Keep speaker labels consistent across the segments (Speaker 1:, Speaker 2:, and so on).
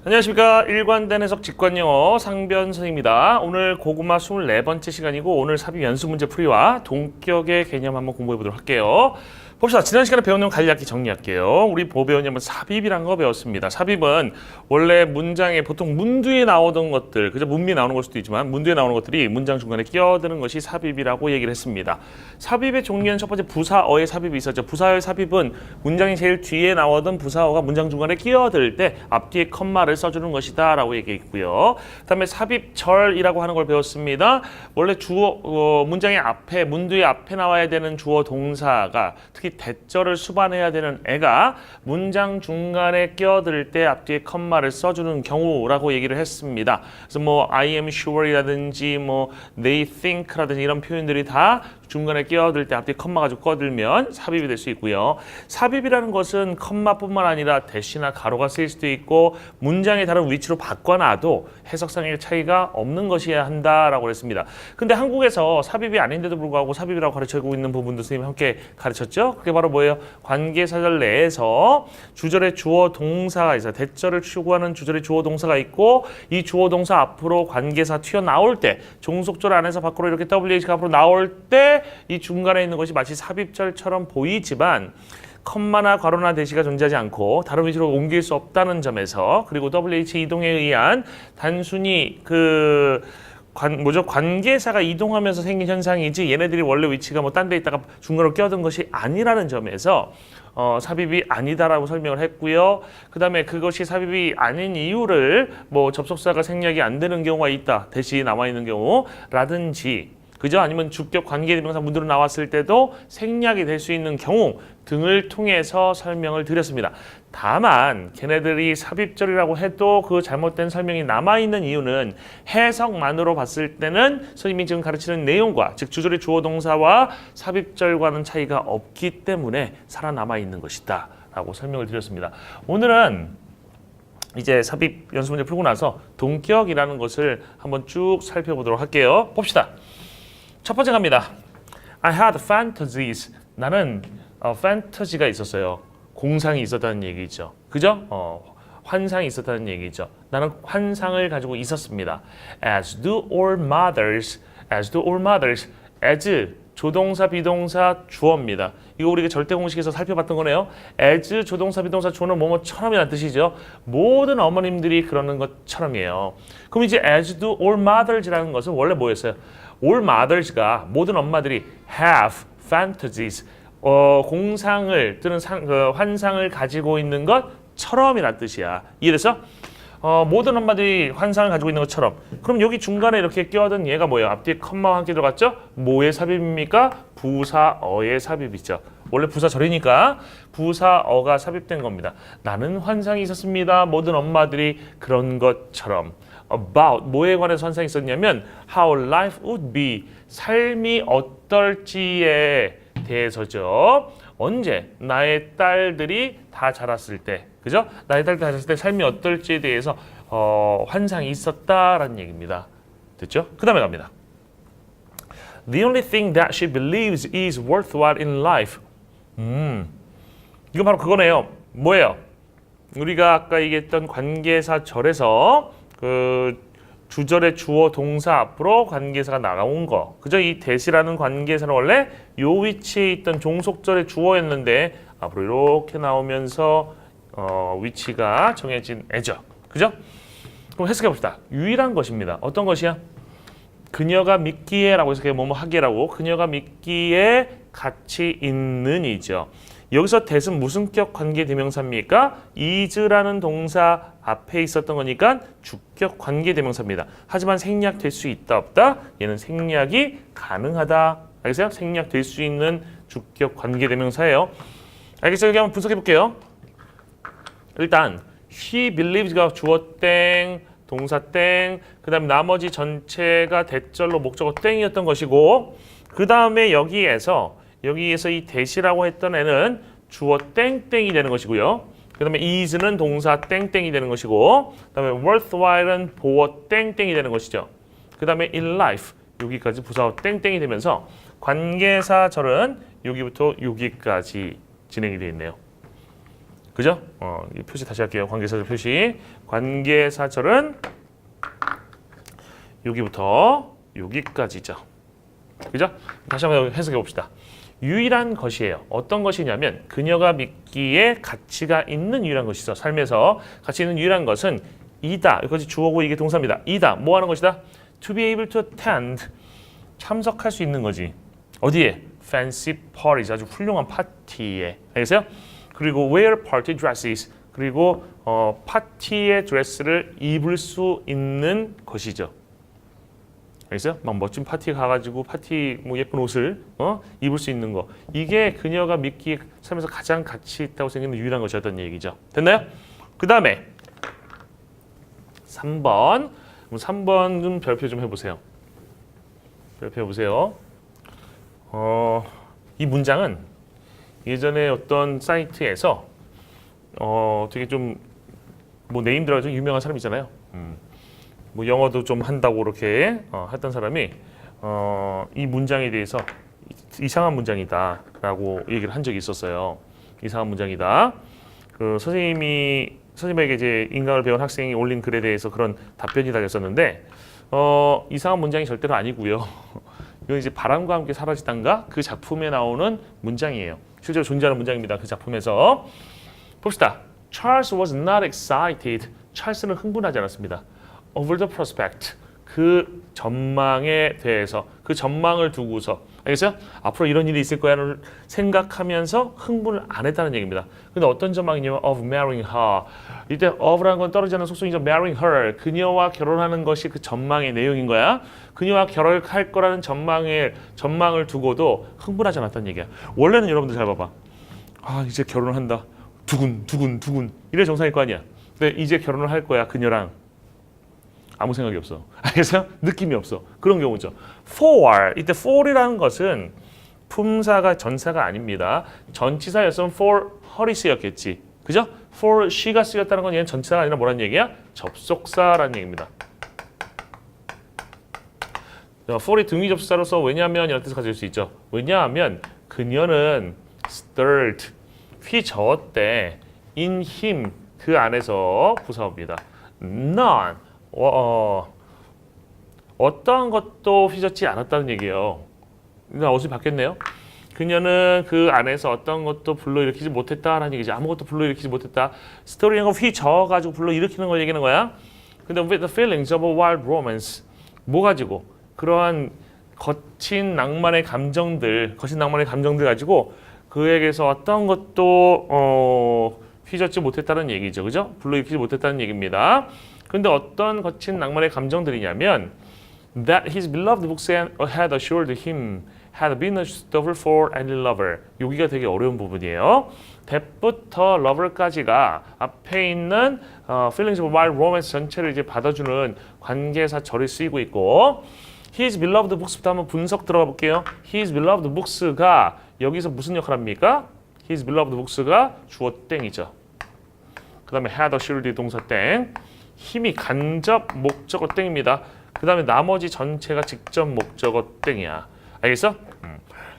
Speaker 1: 안녕하십니까. 일관된 해석 직관영어 상변 선생님입니다. 오늘 고구마 24번째 시간이고 오늘 삽입 연수 문제 풀이와 동격의 개념 한번 공부해 보도록 할게요. 봅시다. 지난 시간에 배운 내용 간략히 정리할게요. 우리 뭐 배웠냐면 삽입이란 거 배웠습니다. 삽입은 원래 문장에 보통 문두에 나오던 것들, 그저 문미에 나오는 걸 수도 있지만 문두에 나오는 것들이 문장 중간에 끼어드는 것이 삽입이라고 얘기를 했습니다. 삽입의 종류는 첫 번째 부사어의 삽입이 있었죠. 부사어의 삽입은 문장이 제일 뒤에 나오던 부사어가 문장 중간에 끼어들 때 앞뒤에 컴마를 써주는 것이다 라고 얘기했고요. 그 다음에 삽입절이라고 하는 걸 배웠습니다. 원래 주어, 문장의 앞에, 문두의 앞에 나와야 되는 주어 동사가 특히 대절을 수반해야 되는 애가 문장 중간에 끼어들 때 앞뒤에 컴마를 써주는 경우라고 얘기를 했습니다. 그래서 뭐 I am sure이라든지 뭐 they think라든지 이런 표현들이 다 중간에 끼어들 때 앞뒤에 컴마 가지고 끼어들면 삽입이 될 수 있고요. 삽입이라는 것은 컴마뿐만 아니라 대시나 가로가 쓰일 수도 있고 문장의 다른 위치로 바꿔놔도 해석상의 차이가 없는 것이어야 한다라고 그랬습니다. 근데 한국에서 삽입이 아닌데도 불구하고 삽입이라고 가르치고 있는 부분도 선생님 함께 가르쳤죠? 그게 바로 뭐예요? 관계사절 내에서 주절의 주어 동사가 있어요. 대절을 추구하는 주절의 주어 동사가 있고 이 주어 동사 앞으로 관계사 튀어나올 때 종속절 안에서 밖으로 이렇게 WH가 앞으로 나올 때 이 중간에 있는 것이 마치 삽입절처럼 보이지만 컴마나 괄호나 대시가 존재하지 않고 다른 위치로 옮길 수 없다는 점에서 그리고 WH 이동에 의한 단순히 관계사가 이동하면서 생긴 현상이지 얘네들이 원래 위치가 뭐 딴 데 있다가 중간으로 끼어든 것이 아니라는 점에서 삽입이 아니다라고 설명을 했고요. 그 다음에 그것이 삽입이 아닌 이유를 뭐 접속사가 생략이 안 되는 경우가 있다. 대시 남아 있는 경우라든지 그죠? 아니면 주격 관계대명사 문으로 나왔을 때도 생략이 될 수 있는 경우 등을 통해서 설명을 드렸습니다. 다만 걔네들이 삽입절이라고 해도 그 잘못된 설명이 남아있는 이유는 해석만으로 봤을 때는 선생님이 지금 가르치는 내용과 즉 주절의 주어 동사와 삽입절과는 차이가 없기 때문에 살아남아 있는 것이다 라고 설명을 드렸습니다. 오늘은 이제 삽입 연습 문제 풀고 나서 동격이라는 것을 한번 쭉 살펴보도록 할게요. 봅시다. 첫 번째 갑니다. I had fantasies. 나는 판타지가 있었어요. 공상이 있었다는 얘기죠. 그죠? 환상이 있었다는 얘기죠. 나는 환상을 가지고 있었습니다. As do all mothers. As do all mothers. As 조동사, 비동사, 주어입니다. 이거 우리가 절대 공식에서 살펴봤던 거네요. as 조동사, 비동사, 주어는 뭐뭐처럼이라는 뜻이죠. 모든 어머님들이 그러는 것처럼이에요. 그럼 이제 as do all mothers라는 것은 원래 뭐였어요? all mothers가 모든 엄마들이 have fantasies, 공상을 또는 환상을 가지고 있는 것처럼이라는 뜻이야. 이해됐어? 모든 엄마들이 환상을 가지고 있는 것처럼. 그럼 여기 중간에 이렇게 끼어든 얘가 뭐예요? 앞뒤에 컴마와 함께 들어갔죠? 뭐의 삽입입니까? 부사어의 삽입이죠. 원래 부사절이니까 부사어가 삽입된 겁니다. 나는 환상이 있었습니다. 모든 엄마들이 그런 것처럼. About 뭐에 관해서 환상이 있었냐면 how life would be 삶이 어떨지에 대해서죠. 언제? 나의 딸들이 다 자랐을 때. 그죠? 나의 딸들이 다 자랐을 때 삶이 어떨지에 대해서 환상이 있었다라는 얘기입니다. 됐죠? 그 다음에 갑니다. The only thing that she believes is worthwhile in life. 이건 바로 그거네요. 뭐예요? 우리가 아까 얘기했던 관계사절에서 주절의 주어 동사 앞으로 관계사가 나온 거. 그죠? 이 that이라는 관계사는 원래 요 위치에 있던 종속절의 주어였는데 앞으로 이렇게 나오면서 위치가 정해진 애죠. 그죠? 그럼 해석해 봅시다. 유일한 것입니다. 어떤 것이야? 그녀가 믿기에 라고 해석해 뭐뭐 하기라고 그녀가 믿기에 가치 있는 이죠. 여기서 that은 무슨 격 관계 대명사입니까? is라는 동사 앞에 있었던 거니까 주격 관계 대명사입니다. 하지만 생략될 수 있다 없다? 얘는 생략이 가능하다. 알겠어요? 생략될 수 있는 주격 관계 대명사예요. 알겠어요? 여기 한번 분석해 볼게요. 일단 she believes가 주어 땡, 동사 땡, 그 다음에 나머지 전체가 대절로 목적어 땡이었던 것이고 그 다음에 여기에서 이 that이라고 했던 애는 주어 땡땡이 되는 것이고요. 그 다음에 is는 동사 땡땡이 되는 것이고 그 다음에 worthwhile은 보어 땡땡이 되는 것이죠. 그 다음에 in life 여기까지 부사어 땡땡이 되면서 관계사절은 여기부터 여기까지 진행이 되어 있네요. 그죠? 이 표시 다시 할게요. 관계사절 표시. 관계사절은 여기부터 여기까지죠. 그죠? 다시 한번 해석해 봅시다. 유일한 것이에요. 어떤 것이냐면 그녀가 믿기에 가치가 있는 유일한 것이죠. 삶에서 가치 있는 유일한 것은 이다. 이것이 주어고 이게 동사입니다. 이다. 뭐 하는 것이다? To be able to attend. 참석할 수 있는 거지. 어디에? Fancy parties. 아주 훌륭한 파티에. 알겠어요? 그리고 wear party dresses. 그리고 파티의 드레스를 입을 수 있는 것이죠. 알겠어요? 막 멋진 파티 가가지고 파티 뭐 예쁜 옷을 입을 수 있는 거. 이게 그녀가 믿기에 살면서 가장 가치 있다고 생기는 유일한 것이었던 얘기죠. 됐나요? 그 다음에 3번. 3번 좀 별표 좀 해보세요. 별표 해보세요. 이 문장은 예전에 어떤 사이트에서 되게 좀 뭐 네임 들어가지고 유명한 사람 있잖아요. 뭐 영어도 좀 한다고 이렇게 했던 사람이 이 문장에 대해서 이상한 문장이다라고 얘기를 한 적이 있었어요. 이상한 문장이다. 그 선생님에게 이제 인강을 배운 학생이 올린 글에 대해서 그런 답변이 달렸었는데 이상한 문장이 절대로 아니고요. 이건 이제 바람과 함께 사라지단가 그 작품에 나오는 문장이에요. 실제로 존재하는 문장입니다. 그 작품에서 봅시다. Charles was not excited. 찰스는 흥분하지 않았습니다. Over the prospect. 그 전망에 대해서 그 전망을 두고서 알겠어요? 앞으로 이런 일이 있을 거야를 생각하면서 흥분을 안 했다는 얘기입니다. 근데 어떤 전망이냐면 of marrying her. 이때 of라는 건 떨어지지 않는 속성이죠. marrying her. 그녀와 결혼하는 것이 그 전망의 내용인 거야. 그녀와 결혼할 거라는 전망을 두고도 흥분하지 않았다는 얘기야. 원래는 여러분들 잘 봐봐. 아 이제 결혼을 한다. 두근 이래 정상일 거 아니야. 근데 이제 결혼을 할 거야 그녀랑. 아무 생각이 없어. 알겠어요? 느낌이 없어. 그런 경우죠. for. 이때 for이라는 것은 품사가 전사가 아닙니다. 전치사였으면 for her이 쓰였겠지. 그죠? for she가 쓰였다는 건 얘는 전치사가 아니라 뭐라는 얘기야? 접속사라는 얘기입니다. for이 등위 접속사로서 왜냐하면 이런 뜻을 가질 수 있죠. 왜냐하면 그녀는 stirred. 휘저었대. in him. 그 안에서 부사어입니다. none. 어떠한 것도 휘젓지 않았다는 얘기예요. 어순이 바뀌었네요. 그녀는 그 안에서 어떤 것도 불러일으키지 못했다라는 얘기지. 아무것도 불러일으키지 못했다. 스토리인 거 휘저어가지고 불러일으키는 걸 얘기하는 거야. 근데 with the feelings of a wild romance. 뭐 가지고? 그러한 거친 낭만의 감정들 가지고 그에게서 어떤 것도 휘젓지 못했다는 얘기죠. 그죠? 불러일으키지 못했다는 얘기입니다. 근데 어떤 거친 낭만의 감정들이냐면 that his beloved books had assured him had been a suitable for any lover. 여기가 되게 어려운 부분이에요. that부터 lover까지가 앞에 있는 feelings of wild romance 전체를 이제 받아주는 관계사절이 쓰이고 있고 his beloved books부터 한번 분석 들어가 볼게요. his beloved books가 여기서 무슨 역할을 합니까? his beloved books가 주어 땡이죠. 그 다음에 had assured 동사 땡. 힘이 간접 목적어 땡입니다. 그 다음에 나머지 전체가 직접 목적어 땡이야. 알겠어?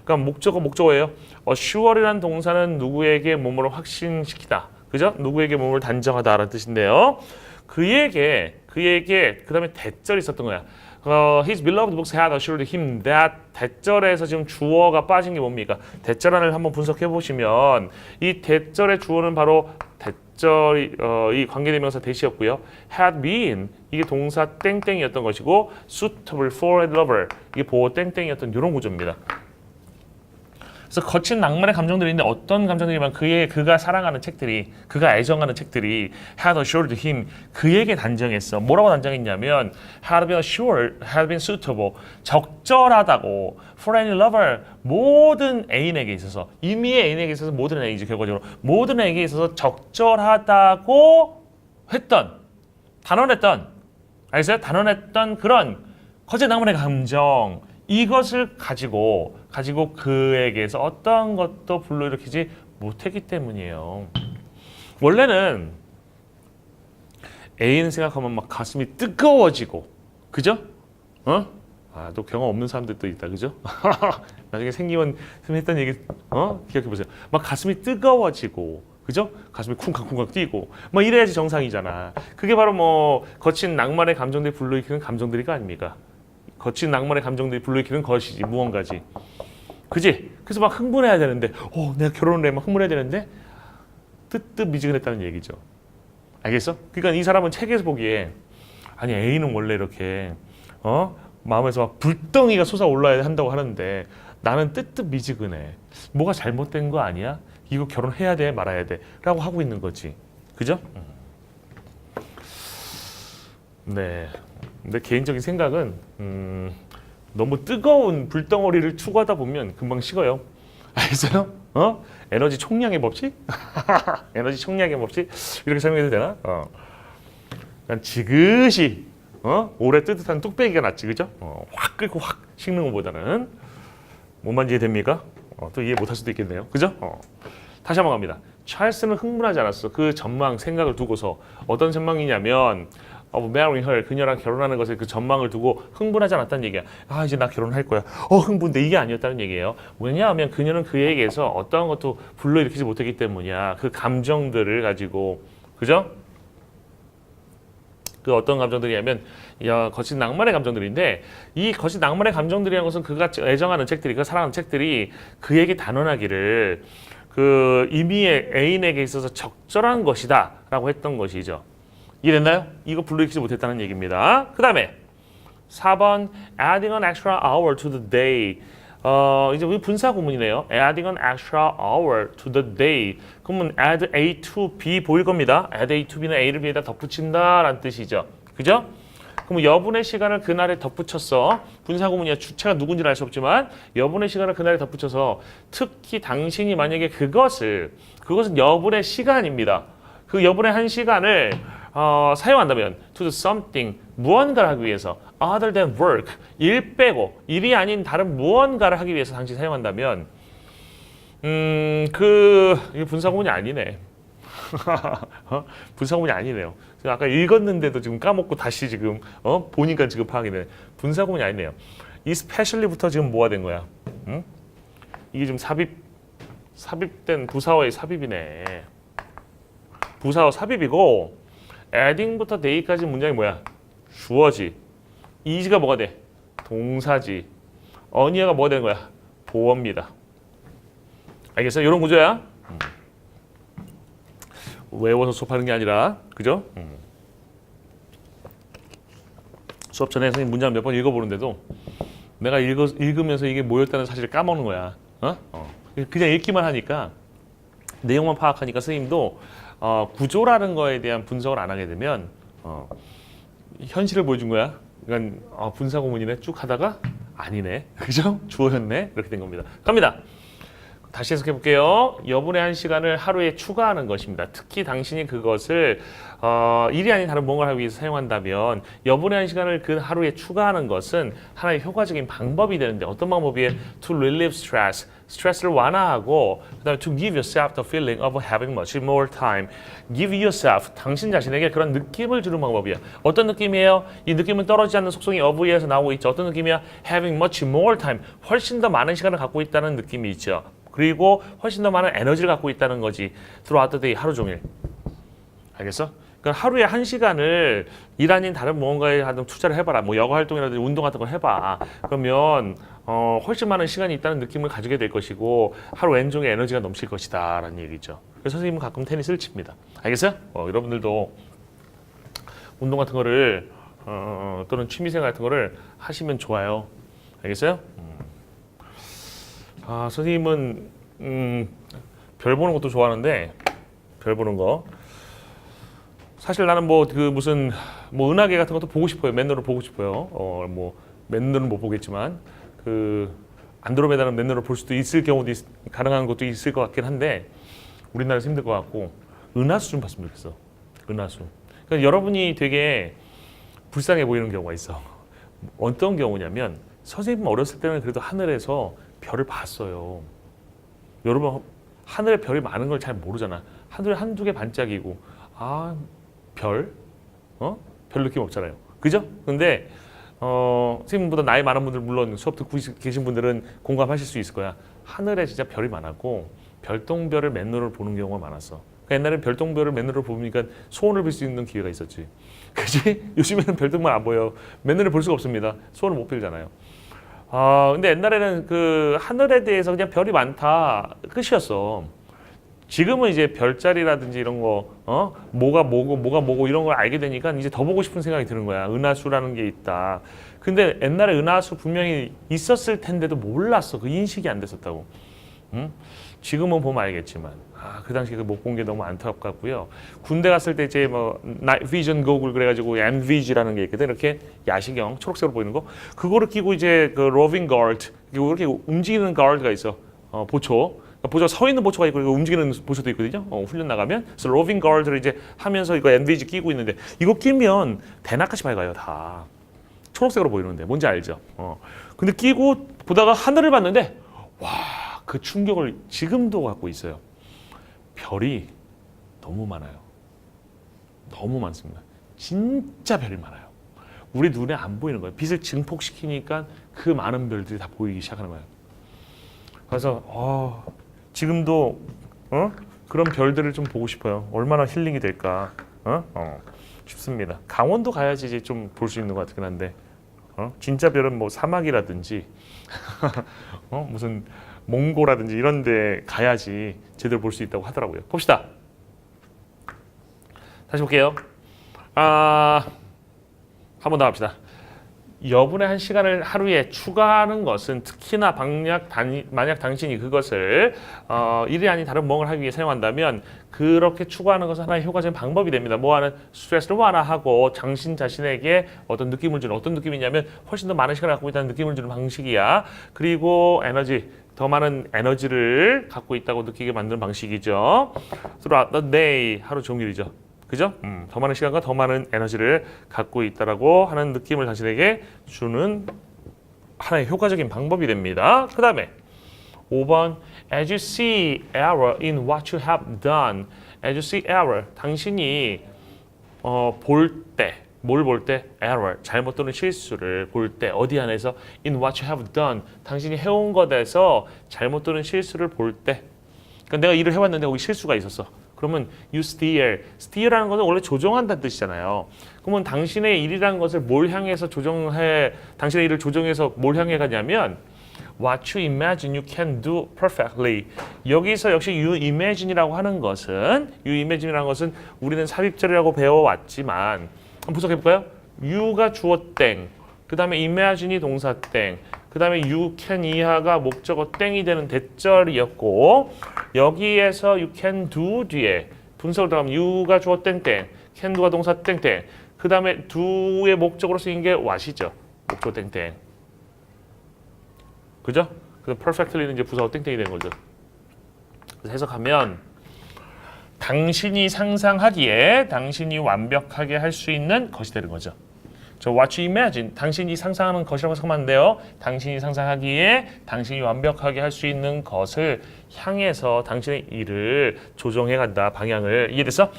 Speaker 1: 그러니까 목적어예요. assure이라는 동사는 누구에게 몸으로 확신시키다. 그죠? 누구에게 몸을 단정하다라는 뜻인데요. 그에게 그 다음에 대절이 있었던 거야. His beloved books had assured him that. 대절에서 지금 주어가 빠진 게 뭡니까? 대절안을 한번 분석해 보시면 이 대절의 주어는 바로 이 관계대명사 대시였고요. had been 이게 동사 땡땡이었던 것이고 suitable for a lover 이게 보호 땡땡이었던 이런 구조입니다. 그래서 거친 낭만의 감정들이 있는데 어떤 감정들이면 그가 사랑하는 책들이 그가 애정하는 책들이 had assured him 그에게 단정했어. 뭐라고 단정했냐면 had been assured, had been suitable 적절하다고 for any lover 모든 애인에게 있어서 이미의 애인에게 있어서 모든 애인이지 결과적으로 모든 애인에게 있어서 적절하다고 단언했던 알겠어요? 단언했던 그런 거친 낭만의 감정 이것을 가지고 그에게서 어떤 것도 불러일으키지 못했기 때문이에요. 원래는 애인 생각하면 막 가슴이 뜨거워지고, 그죠? 또 경험 없는 사람들도 있다, 그죠? 나중에 생기면 했던 얘기, 기억해 보세요. 막 가슴이 뜨거워지고, 그죠? 가슴이 쿵쾅쿵쾅 뛰고 뭐 이래야지 정상이잖아. 그게 바로 뭐 거친 낭만의 감정들이 불러일으키는 감정들이가 아닙니까? 거친 낭만의 감정들이 불러일으키는 것이지 무언가지. 그지? 그래서 막 흥분해야 되는데 내가 결혼을 해 막 흥분해야 되는데 뜨뜻미지근했다는 얘기죠. 알겠어? 그러니까 이 사람은 책에서 보기에 아니 A는 원래 이렇게 마음에서 막 불덩이가 솟아올라야 한다고 하는데 나는 뜨뜻미지근해. 뭐가 잘못된 거 아니야? 이거 결혼해야 돼 말아야 돼 라고 하고 있는 거지. 그죠? 네. 내 개인적인 생각은 너무 뜨거운 불덩어리를 추구하다 보면 금방 식어요. 알겠어요? 에너지 총량의 법칙? 에너지 총량의 법칙? 이렇게 설명해도 되나? 그냥 지그시 오래 뜨뜻한 뚝배기가 낫지, 그죠? 확 끓고 확 식는 것보다는. 뭔만 이해됩니까? 또 이해 못할 수도 있겠네요, 그죠? 다시 한번 갑니다. 찰스는 흥분하지 않았어. 그 전망, 생각을 두고서. 어떤 전망이냐면 of marrying her, 그녀랑 결혼하는 것에 그 전망을 두고 흥분하지 않았다는 얘기야. 이제 나 결혼할 거야. 흥분돼. 이게 아니었다는 얘기예요. 왜냐하면 그녀는 그에게서 어떠한 것도 불러일으키지 못했기 때문이야. 그 감정들을 가지고. 그죠? 그 어떤 감정들이냐면 거친 낭만의 감정들인데, 이 거친 낭만의 감정들이라는 것은 그가 애정하는 책들이, 그가 사랑하는 책들이 그에게 단언하기를 그 이미의 애인에게 있어서 적절한 것이다 라고 했던 것이죠. 이해됐나요? 이거 불러일으키지 못했다는 얘기입니다. 그 다음에 4번 adding an extra hour to the day. 이제 우리 분사 구문이네요. adding an extra hour to the day. 그러면 add A to B 보일 겁니다. add A to B는 A를 B에다 덧붙인다 라는 뜻이죠. 그죠? 그럼 여분의 시간을 그날에 덧붙였어. 분사 구문이야. 주체가 누군지는 알 수 없지만 여분의 시간을 그날에 덧붙여서 특히 당신이 만약에 그것은 여분의 시간입니다. 그 여분의 한 시간을 사용한다면 to do something, 무언가를 하기 위해서 other than work, 일 빼고 일이 아닌 다른 무언가를 하기 위해서 당신이 사용한다면 이게 분사구문이 아니네. 분사구문이 아니네요. 아까 읽었는데도 지금 까먹고 다시 지금 보니까 지금 파악이 되네. 분사구문이 아니네요. 이 specially부터 지금 뭐가 된 거야? 이게 지금 삽입된 부사어의 삽입이네. 부사어 삽입이고 adding부터 day까지 문장이 뭐야? 주어지. is가 뭐가 돼? 동사지. on이어가 뭐가 되는 거야? 보어입니다. 알겠어요? 이런 구조야. 외워서 수업하는 게 아니라, 그죠? 수업 전에 선생님 문장 몇 번 읽어보는데도 내가 읽으면서 이게 뭐였다는 사실을 까먹는 거야. 그냥 읽기만 하니까, 내용만 파악하니까 선생님도 구조라는 거에 대한 분석을 안 하게 되면 현실을 보여준 거야. 그러니까 분사 구문이네 쭉 하다가 아니네. 그죠? 주어였네. 이렇게 된 겁니다. 갑니다. 다시 해석해 볼게요. 여분의 한 시간을 하루에 추가하는 것입니다. 특히 당신이 그것을 일이 아닌 다른 무언가를 하기 위해서 사용한다면 여분의 한 시간을 그 하루에 추가하는 것은 하나의 효과적인 방법이 되는데, 어떤 방법이에요? To relieve stress, 스트레스를 완화하고, 그다음에 to give yourself the feeling of having much more time. Give yourself, 당신 자신에게 그런 느낌을 주는 방법이야. 어떤 느낌이에요? 이 느낌은 떨어지지 않는 속성이 of에서 나오고 있죠. 어떤 느낌이야? Having much more time, 훨씬 더 많은 시간을 갖고 있다는 느낌이 있죠. 그리고 훨씬 더 많은 에너지를 갖고 있다는 거지. throughout the day, 하루 종일. 알겠어? 그러니까 하루에 한 시간을 일 아닌 다른 무언가에 하든 투자를 해봐라. 뭐 여가 활동이라든지 운동 같은 걸 해봐. 그러면 훨씬 많은 시간이 있다는 느낌을 가지게 될 것이고 하루 왼종의 에너지가 넘칠 것이다 라는 얘기죠. 그래서 선생님은 가끔 테니스를 칩니다. 알겠어요? 여러분들도 운동 같은 거를 또는 취미생활 같은 거를 하시면 좋아요. 알겠어요? 선생님은 별 보는 것도 좋아하는데, 별 보는 거 사실 나는 무슨 은하계 같은 것도 보고 싶어요. 맨눈으로 보고 싶어요. 맨눈은 못 보겠지만 그 안드로메다는 맨눈으로 볼 수도 있을 경우도 가능한 것도 있을 것 같긴 한데 우리나라에서 힘들 것 같고, 은하수 좀 봤으면 좋겠어. 은하수. 그러니까 여러분이 되게 불쌍해 보이는 경우가 있어. 어떤 경우냐면, 선생님 어렸을 때는 그래도 하늘에서 별을 봤어요. 여러분 하늘에 별이 많은 걸 잘 모르잖아. 하늘에 한두 개 반짝이고 별? 별 느낌 없잖아요. 그죠? 근데 선생님보다 나이 많은 분들, 물론 수업 듣고 계신 분들은 공감하실 수 있을 거야. 하늘에 진짜 별이 많았고 별똥별을 맨눈으로 보는 경우가 많았어. 옛날엔 별똥별을 맨눈으로 보니까 소원을 빌 수 있는 기회가 있었지. 그지? 요즘에는 별똥별 안 보여요. 맨눈에 볼 수가 없습니다. 소원을 못 빌잖아요. 근데 옛날에는 그 하늘에 대해서 그냥 별이 많다 끝이었어. 지금은 이제 별자리라든지 이런 거, 뭐가 뭐고 이런 걸 알게 되니까 이제 더 보고 싶은 생각이 드는 거야. 은하수라는 게 있다. 근데 옛날에 은하수 분명히 있었을 텐데도 몰랐어. 그 인식이 안 됐었다고. 응? 지금은 보면 알겠지만, 그 당시에 못 본 게 너무 안타깝고요. 군대 갔을 때 이제 뭐 나이트 비전 고글 그래가지고 NVG라는 게 있거든. 이렇게 야시경 초록색으로 보이는 거. 그거를 끼고 이제 그 로빙 가드, 이렇게 움직이는 가드가 있어. 보초. 보조 서 있는 보초가 있고 움직이는 보초도 있거든요. 훈련 나가면 그래서 로빙 가드를 이제 하면서 이거 NVG 끼고 있는데 이거 끼면 대낮같이 밝아요 다. 초록색으로 보이는데 뭔지 알죠? 근데 끼고 보다가 하늘을 봤는데 와, 그 충격을 지금도 갖고 있어요. 별이 너무 많아요. 너무 많습니다. 진짜 별이 많아요. 우리 눈에 안 보이는 거예요. 빛을 증폭시키니까 그 많은 별들이 다 보이기 시작하는 거예요. 그래서 지금도 그런 별들을 좀 보고 싶어요. 얼마나 힐링이 될까 싶습니다. 강원도 가야지 이제 좀 볼 수 있는 것 같긴 한데 진짜 별은 뭐 사막이라든지 무슨 몽고라든지 이런 데 가야지 제대로 볼 수 있다고 하더라고요. 봅시다. 다시 볼게요. 한 번 더 합시다. 여분의 한 시간을 하루에 추가하는 것은 특히나 만약 당신이 그것을 일이 아닌 다른 뭔가를 하기 위해 사용한다면 그렇게 추가하는 것은 하나의 효과적인 방법이 됩니다. 뭐하는 스트레스를 완화하고 당신 자신에게 어떤 느낌을 주는 어떤 느낌이냐면 훨씬 더 많은 시간을 갖고 있다는 느낌을 주는 방식이야. 그리고 더 많은 에너지를 갖고 있다고 느끼게 만드는 방식이죠. Throughout the day, 하루 종일이죠. 그죠? 더 많은 시간과 더 많은 에너지를 갖고 있다라고 하는 느낌을 당신에게 주는 하나의 효과적인 방법이 됩니다. 그 다음에 5번 As you see error in what you have done. As you see error. 당신이 볼 때, 뭘 볼 때? error. 잘못 또는 실수를 볼 때 어디 안에서 in what you have done. 당신이 해온 것에서 잘못 또는 실수를 볼 때. 그러니까 내가 일을 해왔는데 거기 실수가 있었어. 그러면 you steer. steer라는 것은 원래 조정한다는 뜻이잖아요. 그러면 당신의 일이라는 것을 뭘 향해서 당신의 일을 조정해서 뭘 향해 가냐면 what you imagine you can do perfectly. 여기서 역시 you imagine이라고 하는 것은 우리는 삽입절이라고 배워왔지만 한번 분석해볼까요? you가 주어 땡, 그 다음에 imagine이 동사 땡, 그 다음에 you can 이하가 목적어 땡이 되는 대절이었고 여기에서 you can do 뒤에 분석을 들어가면 you가 주어 땡땡, can do가 동사 땡땡, 그 다음에 do의 목적으로 쓰인 게 what이죠. 목적어 땡땡. 그죠? 그래서 perfectly는 이제 부사어 땡땡이 되는 거죠. 그래서 해석하면 당신이 상상하기에 당신이 완벽하게 할 수 있는 것이 되는 거죠. What you imagine, 당신이 상상하는 것이라고 생각하면 돼요. 당신이 상상하기에 당신이 완벽하게 할 수 있는 것을 향해서 당신의 일을 조정해 간다. 방향을. 이해됐어?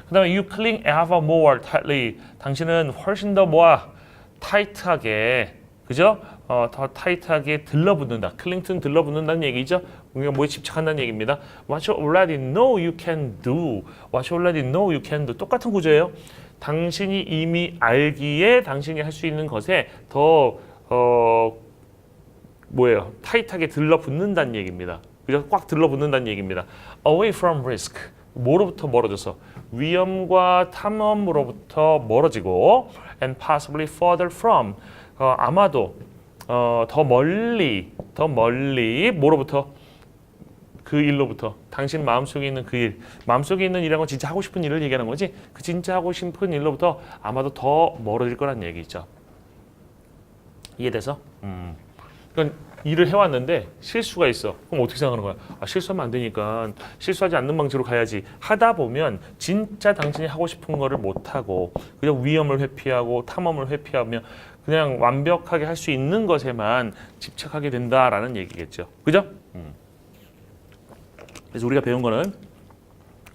Speaker 1: 그 다음에 you cling ever more tightly. 당신은 훨씬 더 타이트하게, 그죠? 더 타이트하게 들러붙는다. 클링튼 들러붙는다는 얘기죠. 우리가 뭐에 집착한다는 얘기입니다. What you already know you can do. What you already know you can do. 똑같은 구조예요. 당신이 이미 알기에 당신이 할 수 있는 것에 더 타이트하게 들러붙는다는 얘기입니다. 그죠? 꽉 들러붙는다는 얘기입니다. Away from risk. 뭐로부터 멀어져서 위험과 탐험으로부터 멀어지고 and possibly further from 아마도 더 멀리 뭐로부터 그 일로부터 당신 마음속에 있는 그 일, 마음속에 있는 일이라는 건 진짜 하고 싶은 일을 얘기하는 거지 그 진짜 하고 싶은 일로부터 아마도 더 멀어질 거란 얘기죠. 이해돼서? 그러니까 일을 해왔는데 실수가 있어. 그럼 어떻게 생각하는 거야? 실수하면 안 되니까 실수하지 않는 방식으로 가야지. 하다 보면 진짜 당신이 하고 싶은 거를 못하고 그냥 위험을 회피하고 탐험을 회피하며 그냥 완벽하게 할 수 있는 것에만 집착하게 된다라는 얘기겠죠. 그죠? 그래서 우리가 배운 거는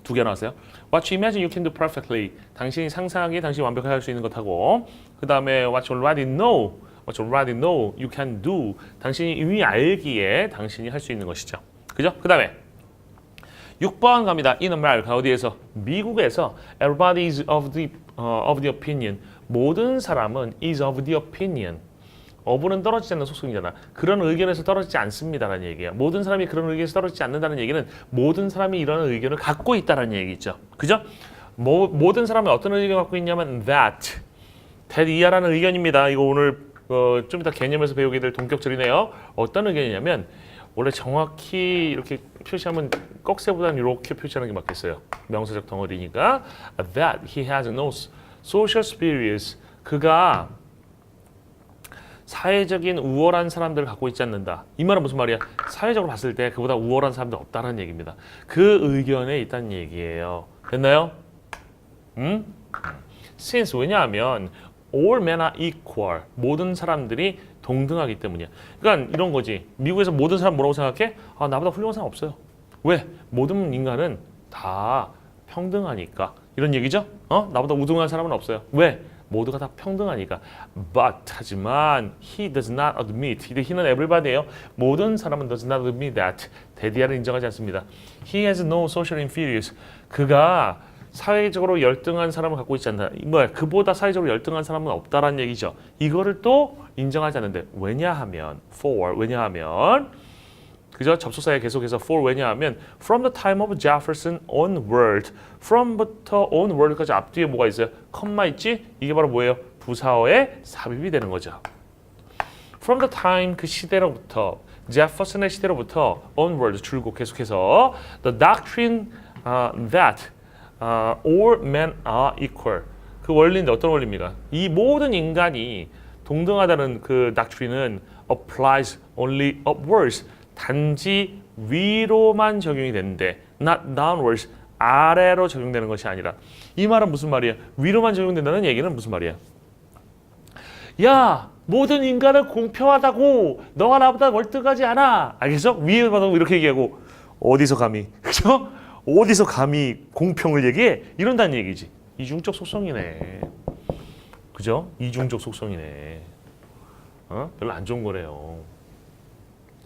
Speaker 1: 두 개 나왔어요. What you imagine you can do perfectly. 당신이 상상하기에 당신이 완벽하게 할 수 있는 것하고 그 다음에 What you already know you can do. 당신이 이미 알기에 당신이 할 수 있는 것이죠. 그죠? 그 다음에 6번 갑니다. In America 어디에서? 미국에서 everybody is of the opinion. 모든 사람은 is of the opinion. of는 떨어지지 않는 속성이잖아. 그런 의견에서 떨어지지 않습니다라는 얘기예요. 모든 사람이 그런 의견에서 떨어지지 않는다는 얘기는 모든 사람이 이런 의견을 갖고 있다는 얘기죠. 그죠? 모든 사람이 어떤 의견을 갖고 있냐면 that 이하라는 의견입니다. 이거 오늘 좀 이따 개념에서 배우게 될 동격절이네요. 어떤 의견이냐면 원래 정확히 이렇게 표시하면 꺽쇠보다는 이렇게 표시하는 게 맞겠어요. 명사적 덩어리니까 that he has no social superiors. 그가 사회적인 우월한 사람들을 갖고 있지 않는다. 이 말은 무슨 말이야? 사회적으로 봤을 때 그보다 우월한 사람들 없다는 얘기입니다. 그 의견에 있다는 얘기예요. 됐나요? Since 왜냐하면 all men are equal. 모든 사람들이 동등하기 때문이야. 그러니까 이런 거지. 미국에서 모든 사람 뭐라고 생각해? 아, 나보다 훌륭한 사람 없어요. 왜? 모든 인간은 다 평등하니까. 이런 얘기죠? 나보다 우등한 사람은 없어요. 왜? 모두가 다 평등하니까. But 하지만 he does not admit. he는 everybody예요. 모든 사람은 does not admit that. 대디아를 인정하지 않습니다. He has no social inferiors. 그가 사회적으로 열등한 사람을 갖고 있지 않다. 뭐야? 그보다 사회적으로 열등한 사람은 없다라는 얘기죠. 이거를 또 인정하지 않는데 왜냐하면 그죠? 접속사에 계속해서 for 왜냐하면 from the time of Jefferson onward from부터 onward까지 앞뒤에 뭐가 있어요? 컴마 있지? 이게 바로 뭐예요? 부사어의 삽입이 되는 거죠. from the time 그 시대로부터 제퍼슨의 시대로부터 onward 줄곧 계속해서 the doctrine that all men are equal. 그 원리인데 어떤 원리입니까? 이 모든 인간이 동등하다는 그 doctrine은 applies only upwards. 단지 위로만 적용이 되는데 not downwards. 아래로 적용되는 것이 아니라. 이 말은 무슨 말이야? 위로만 적용된다는 얘기는 무슨 말이야? 야, 모든 인간은 공평하다고. 너가 나보다 월등하지 않아. 알겠어? 위에 봐도 이렇게 얘기하고 어디서 감히? 그죠? 어디서 감히 공평을 얘기해? 이런다는 얘기지. 이중적 속성이네. 그죠? 이중적 속성이네. 별로 안 좋은 거래요.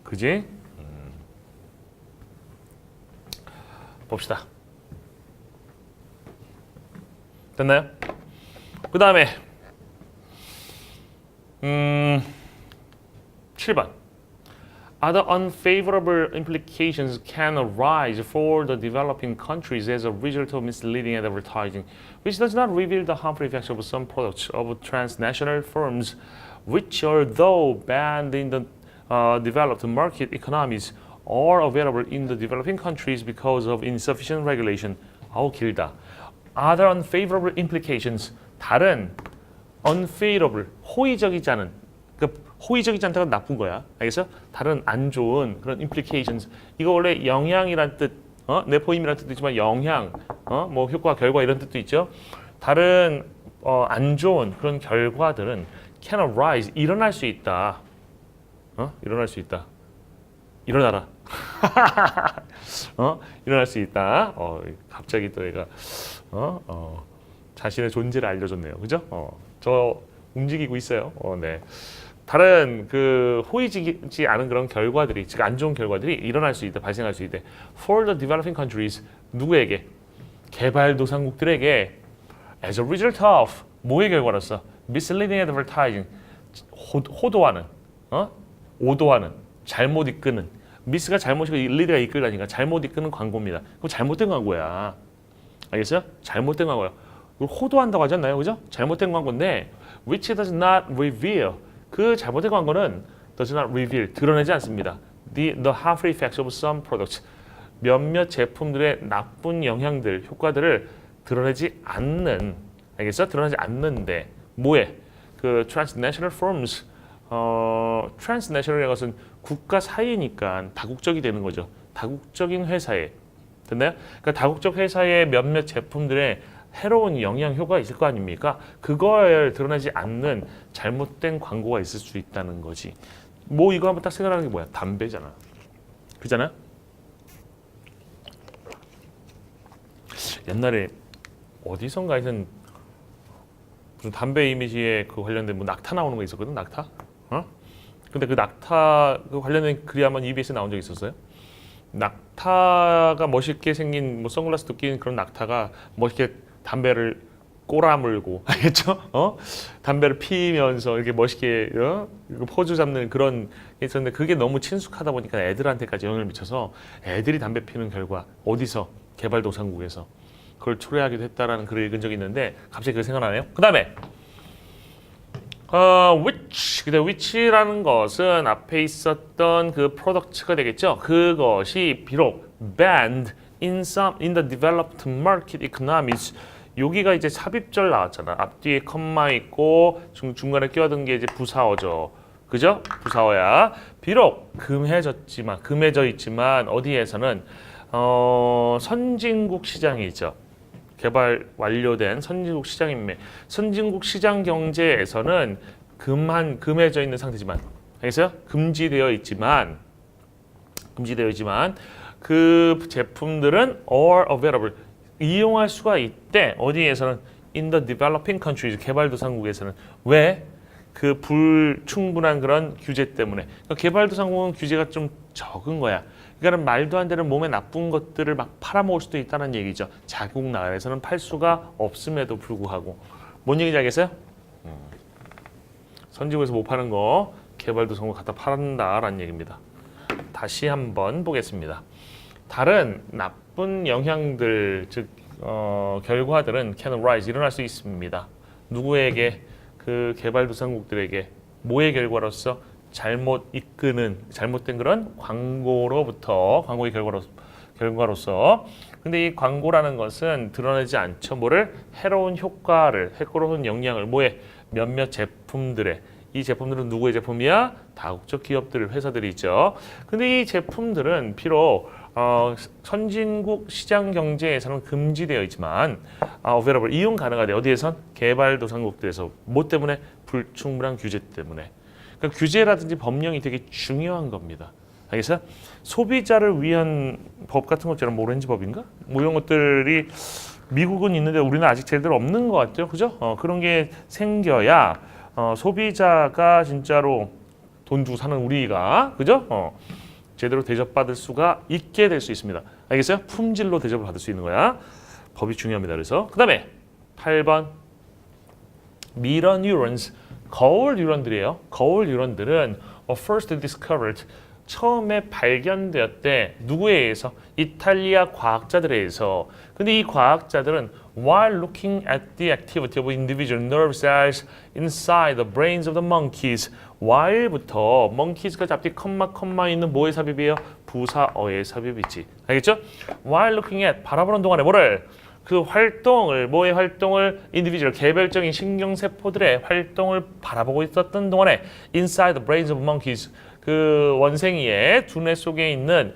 Speaker 1: 그지? 봅시다. 됐나요? 그 다음에 7번. Other unfavorable implications can arise for the developing countries as a result of misleading advertising, which does not reveal the harmful effects of some products of transnational firms, which, although banned in the developed market economies, are available in the developing countries because of insufficient regulation. 아우 길다. Other unfavorable implications. 다른 unfavorable, 호의적이지 않은. 그러니까 호의적이지 않다가 나쁜 거야. 알겠어? 다른 안 좋은 그런 implications. 이거 원래 영향이란 뜻, 내포임이란 뜻도 있지만 영향, 뭐 효과, 결과 이런 뜻도 있죠. 다른 안 좋은 그런 결과들은 can arise, 일어날 수 있다. 일어날 수 있다. 일어나라. 일어날 수 있다. 갑자기 또 얘가 자신의 존재를 알려줬네요. 그죠? 저 움직이고 있어요. 네. 다른 그 호의적이지 않은 그런 결과들이, 즉 안 좋은 결과들이 일어날 수 있다, 발생할 수 있다. For the developing countries, 누구에게? 개발도상국들에게 as a result of 뭐의 결과로서? misleading advertising, 호도하는, 오도하는, 잘못 이끄는. 미스가 잘못이고 리드가 이끌다니까 잘못 이끄는 광고입니다. 그거 잘못된 광고야. 알겠어요? 잘못된 광고야. 이걸 호도한다고 하지 않나요? 그죠? 잘못된 광고인데 which does not reveal. 그 잘못된 광고는 does not reveal. 드러내지 않습니다. The harmful effects of some products. 몇몇 제품들의 나쁜 영향들, 효과들을 드러내지 않는. 알겠어? 드러내지 않는데 뭐에? 그 transnational firms. transnational이라는 것은 국가 사이니까 다국적이 되는 거죠. 다국적인 회사에. 됐나요? 그러니까 다국적 회사의 몇몇 제품들의 해로운 영향 효과가 있을 거 아닙니까? 그걸 드러내지 않는 잘못된 광고가 있을 수 있다는 거지. 뭐 이거 한번 딱 생각하는 게 뭐야? 담배잖아. 그잖아? 옛날에 어디선가 하여튼 무슨 담배 이미지에 그 관련된 뭐 낙타 나오는 거 있었거든. 낙타? 근데 그 낙타 그 관련된 글이 한번 EBS에 나온 적 있었어요. 낙타가 멋있게 생긴 뭐 선글라스도 낀 그런 낙타가 멋있게 담배를 꼬라물고 알겠죠? 담배를 피면서 이렇게 멋있게 포즈 잡는 그런 게 있었는데 그게 너무 친숙하다 보니까 애들한테까지 영향을 미쳐서 애들이 담배 피는 결과 어디서 개발도상국에서 그걸 초래하기도 했다라는 글을 읽은 적이 있는데 갑자기 그게 생각나네요. 그 다음에 which라는 것은 앞에 있었던 그 프로덕트가 되겠죠. 그것이 비록 banned in the developed market economies. 여기가 이제 삽입절 나왔잖아. 앞뒤에 컴마 있고 중간에 끼어든 게 이제 부사어죠. 그죠? 부사어야. 비록 금해져 있지만 어디에서는 선진국 시장이 있죠. 개발 완료된 선진국 시장인데 선진국 시장 경제에서는 금해져 있는 상태지만 알겠어요? 금지되어 있지만 그 제품들은 all available 이용할 수가 있대. 어디에서는 in the developing countries 개발도상국에서는 왜? 그 불충분한 그런 규제 때문에. 그러니까 개발도상국은 규제가 좀 적은 거야. 그러니까 말도 안 되는 몸에 나쁜 것들을 막 팔아먹을 수도 있다는 얘기죠. 자국 나라에서는 팔 수가 없음에도 불구하고. 뭔 얘기인지 알겠어요? 선진국에서 못 파는 거 개발도상국 갖다 팔는다라는 얘기입니다. 다시 한번 보겠습니다. 다른 나쁜 영향들, 즉 결과들은 can arise, 일어날 수 있습니다. 누구에게? 그 개발도상국들에게. 뭐의 결과로서? 잘못 이끄는 잘못된 그런 광고의 결과로서. 근데 이 광고라는 것은 드러내지 않죠. 뭐를? 해로운 효과를, 해로운 영향을 뭐에? 몇몇 제품들에. 이 제품들은 누구의 제품이야? 다국적 기업들, 회사들이 있죠. 근데 이 제품들은 비록 선진국 시장 경제에서는 금지되어 있지만 available, 이용 가능하대. 어디에선? 개발도상국들에서. 뭐 때문에? 불충분한 규제 때문에. 그러니까 규제라든지 법령이 되게 중요한 겁니다. 알겠어요? 소비자를 위한 법 같은 것처럼 오렌지 법인가? 뭐 이런 것들이 미국은 있는데 우리는 아직 제대로 없는 것 같아요. 그죠? 그런 게 생겨야 소비자가 진짜로 돈 주고 사는 우리가 그죠? 제대로 대접받을 수가 있게 될 수 있습니다. 알겠어요? 품질로 대접을 받을 수 있는 거야. 법이 중요합니다. 그래서 그 다음에 8번 mirror neurons, 거울 뉴런들이에요. 거울 뉴런들은 first discovered, 처음에 발견되었대. 누구에 의해서? 이탈리아 과학자들에 의해서. 근데 이 과학자들은 while looking at the activity of individual nerve cells inside the brains of the monkeys, while부터 monkeys까지 앞뒤 컴마 있는 뭐의 삽입이에요? 부사어의 삽입이지. 알겠죠? while looking at, 바라보는 동안에 뭐를? 그 활동을, 뭐의 활동을? 인디비주얼, 개별적인 신경세포들의 활동을 바라보고 있었던 동안에 inside the brains of monkeys, 그 원생이의 두뇌 속에 있는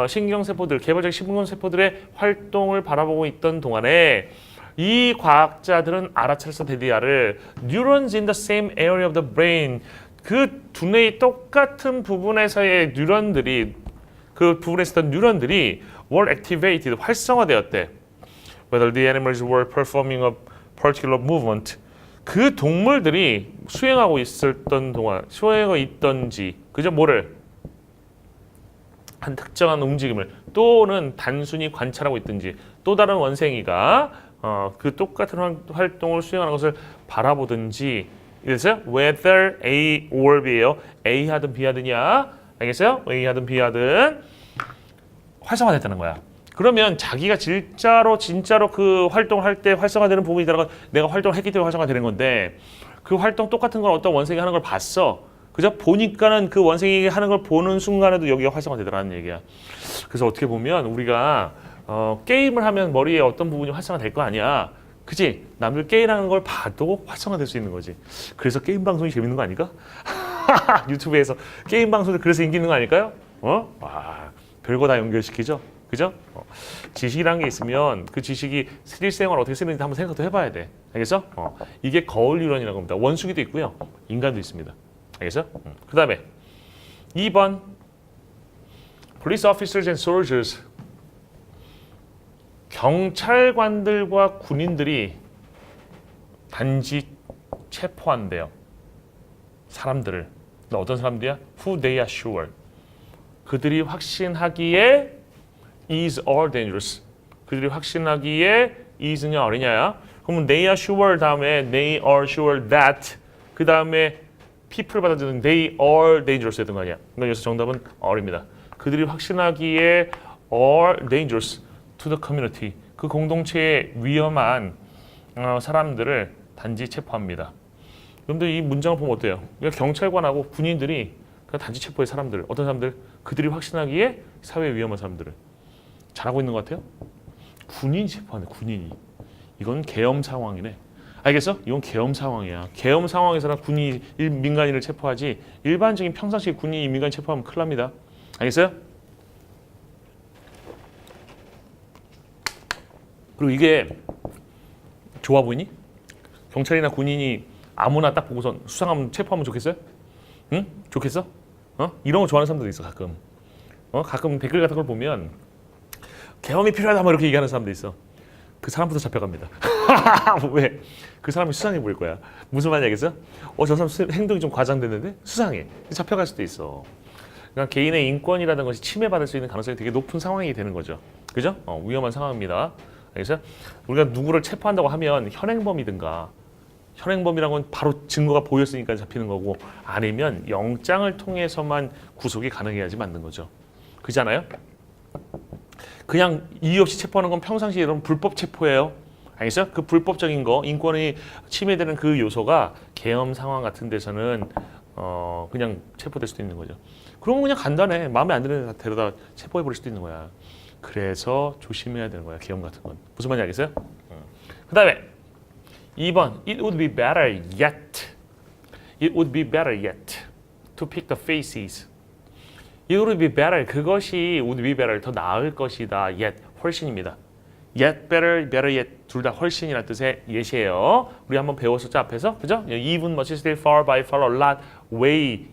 Speaker 1: 신경세포들, 개별적 신경세포들의 활동을 바라보고 있던 동안에 이 과학자들은 알아차렸어. 데디아를 neurons in the same area of the brain, 그 두뇌의 똑같은 부분에서의 뉴런들이, 그 부분에 있었던 뉴런들이 were activated, 활성화되었대. Whether the animals were performing a particular movement, 그 동물들이 수행하고 있던지, 그죠? 뭐를? 한 특정한 움직임을, 또는 단순히 관찰하고 있든지, 또 다른 원생이가 그 똑같은 활동을 수행하는 것을 바라보든지. 이랬어요? Whether A or B예요. A 하든 B 하든이야. 알겠어요? A 하든 B 하든 활성화됐다는 거야. 그러면 자기가 진짜로 그 활동을 할 때 활성화되는 부분이 있다가 내가 활동을 했기 때문에 활성화되는 건데, 그 활동 똑같은 걸 어떤 원생이 하는 걸 봤어. 그죠? 보니까는 그 원생이 하는 걸 보는 순간에도 여기가 활성화되더라는 얘기야. 그래서 어떻게 보면 우리가 게임을 하면 머리에 어떤 부분이 활성화될 거 아니야. 그치? 남들 게임하는 걸 봐도 활성화될 수 있는 거지. 그래서 게임 방송이 재밌는 거 아닐까? 유튜브에서 게임 방송이 그래서 인기 있는 거 아닐까요? 와, 별거 다 연결시키죠? 그죠? 지식이라는 게 있으면 그 지식이 실생활 어떻게 쓰는지 한번 생각도 해봐야 돼. 알겠어? 이게 거울 유런이라고 합니다. 원숭이도 있고요. 인간도 있습니다. 알겠어? 그 다음에 2번 Police officers and soldiers, 경찰관들과 군인들이 단지 체포한대요. 사람들을. 어떤 사람들이야? Who they are sure. 그들이 확신하기에 is or dangerous. 그들이 확신하기에 is냐 어리냐야. 그러면 they are sure 다음에 they are sure that 그 다음에 people 받아주는 they are dangerous 했던 거 아니야. 그러니까 여기서 정답은 or입니다. 그들이 확신하기에 are dangerous to the community. 그 공동체에 위험한 사람들을 단지 체포합니다. 여러분들 이 문장을 보면 어때요? 그러니까 경찰관하고 군인들이 그 단지 체포의 사람들, 어떤 사람들? 그들이 확신하기에 사회에 위험한 사람들을 잘하고 있는 것 같아요? 군인이 체포하네, 군인이. 이건 계엄 상황이네. 알겠어? 이건 계엄 상황이야. 계엄 상황에서는 군인이 민간인을 체포하지 일반적인 평상시 군인이 민간인 체포하면 큰일 납니다. 알겠어요? 그리고 이게 좋아 보이니? 경찰이나 군인이 아무나 딱 보고서 수상하면 체포하면 좋겠어요? 응? 좋겠어? 이런 거 좋아하는 사람들도 있어 가끔. 가끔 댓글 같은 걸 보면 계엄이 필요하다 뭐 이렇게 얘기하는 사람도 있어. 그 사람부터 잡혀갑니다. 왜? 그 사람이 수상해 보일 거야. 무슨 말인지 알겠어? 저 사람 행동이 좀 과장됐는데 수상해. 잡혀갈 수도 있어. 그러니까 개인의 인권이라는 것이 침해받을 수 있는 가능성이 되게 높은 상황이 되는 거죠. 그죠? 위험한 상황입니다. 알겠어요? 우리가 누구를 체포한다고 하면 현행범이든가 현행범이라는 건 바로 증거가 보였으니까 잡히는 거고 아니면 영장을 통해서만 구속이 가능해야지 맞는 거죠. 그렇잖아요? 그냥 이유 없이 체포하는 건 평상시에 이런 불법 체포예요. 알겠어요? 그 불법적인 거, 인권이 침해되는 그 요소가 계엄 상황 같은 데서는 그냥 체포될 수도 있는 거죠. 그러면 그냥 간단해. 마음에 안 드는 데 데려다 체포해 버릴 수도 있는 거야. 그래서 조심해야 되는 거야. 계엄 같은 건. 무슨 말인지 알겠어요? 그 다음에 2번 It would be better yet. It would be better yet to pick the faces. It would be better. 그것이 would be better. 더 나을 것이다. Yet. 훨씬입니다. Yet better, better yet. 둘 다 훨씬이라는 뜻의 yet이에요. 우리 한번 배웠었죠 앞에서. 그죠? Even, much, still, far, by, far, a lot, way,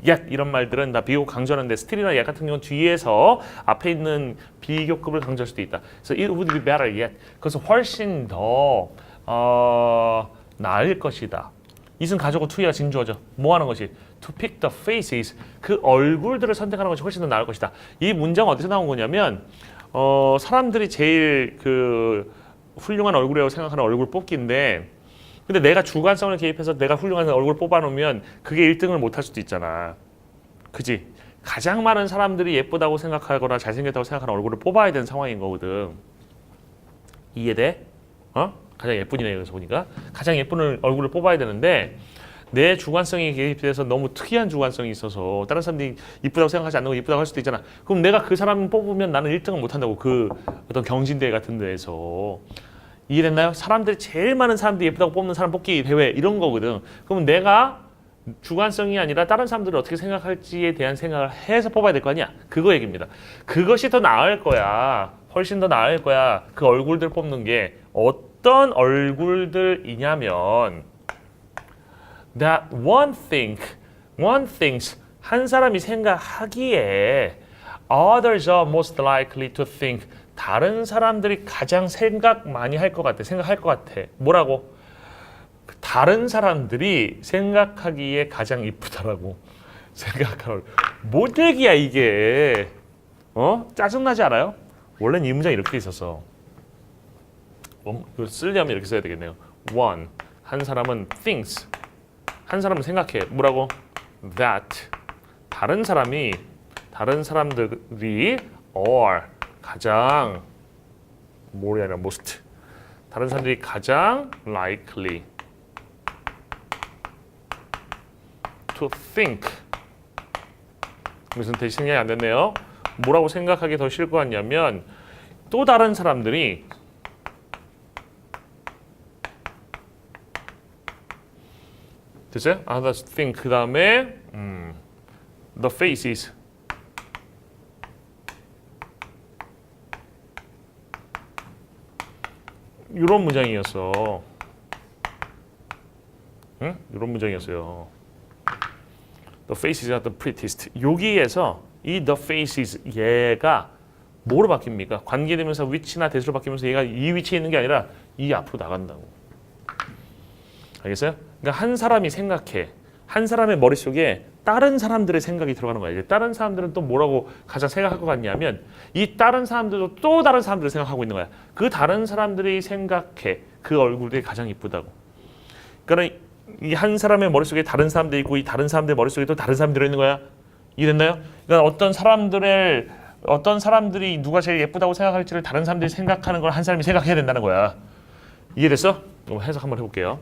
Speaker 1: yet 이런 말들은 다 비교 강조하는데 still이나 yet 같은 경우는 뒤에서 앞에 있는 비교급을 강조할 수도 있다. 그래서 it would be better yet. 그래서 훨씬 더 나을 것이다. it은 가져고 to야 진주어죠. 뭐 하는 것이? To pick the faces. 그 얼굴들을 선택하는 것이 훨씬 더 나을 것이다. 이 문장은 어디서 나온 거냐면 사람들이 제일 그 훌륭한 얼굴이라고 생각하는 얼굴 뽑기인데 근데 내가 주관성을 개입해서 내가 훌륭한 얼굴 뽑아놓으면 그게 1등을 못할 수도 있잖아. 그지? 가장 많은 사람들이 예쁘다고 생각하거나 잘생겼다고 생각하는 얼굴을 뽑아야 되는 상황인 거거든. 이해돼? 가장 예쁜 이네 여기서 보니까 가장 예쁜 얼굴을 뽑아야 되는데 내 주관성이 개입돼서 너무 특이한 주관성이 있어서 다른 사람들이 이쁘다고 생각하지 않는 거 이쁘다고 할 수도 있잖아. 그럼 내가 그 사람 뽑으면 나는 1등을 못한다고. 그 어떤 경진대회 같은 데에서. 이해됐나요? 사람들이 제일 많은 사람들이 예쁘다고 뽑는 사람 뽑기 대회 이런 거거든. 그러면 내가 주관성이 아니라 다른 사람들이 어떻게 생각할지에 대한 생각을 해서 뽑아야 될 거 아니야. 그거 얘기입니다. 그것이 더 나을 거야. 훨씬 더 나을 거야. 그 얼굴들 뽑는 게 어떤 얼굴들이냐면 that one thinks 한 사람이 생각하기에 others are most likely to think 다른 사람들이 가장 생각 많이 할 것 같아. 생각할 것 같아. 뭐라고? 다른 사람들이 생각하기에 가장 이쁘다라고 생각하는 뭔 얘기야 이게? 짜증나지 않아요? 원래는 이 문장이 이렇게 있었어. 이거 쓰려면 이렇게 써야 되겠네요. one 한 사람은 thinks 한 사람은 생각해. 뭐라고? that 다른 사람들이 are 가장 뭐야 아니라 most 다른 사람들이 가장 likely to think 무슨 대신 생각이 안 됐네요. 뭐라고 생각하기 더 싫을 것 같냐면 또 다른 사람들이 됐어요? Others think 그 다음에 the faces 이런 문장이었어. 응? 이런 문장이었어요. The faces are the prettiest. 여기에서 이 the faces 얘가 뭐로 바뀝니까? 관계되면서 위치나 대수로 바뀌면서 얘가 이 위치에 있는 게 아니라 이 앞으로 나간다고. 알겠어요? 그러니까 한 사람이 생각해. 한 사람의 머릿속에 다른 사람들의 생각이 들어가는 거야. 이제 다른 사람들은 또 뭐라고 가장 생각할 것 같냐면 이 다른 사람들도 또 다른 사람들을 생각하고 있는 거야. 그 다른 사람들이 생각해. 그 얼굴이 가장 이쁘다고. 그러니까 이 한 사람의 머릿속에 다른 사람들이 있고 이 다른 사람들의 머릿속에 또 다른 사람들이 들어있는 거야. 이해됐나요? 그러니까 어떤 사람들이 누가 제일 예쁘다고 생각할지를 다른 사람들이 생각하는 걸 한 사람이 생각해야 된다는 거야. 이해됐어? 그럼 해석 한번 해볼게요.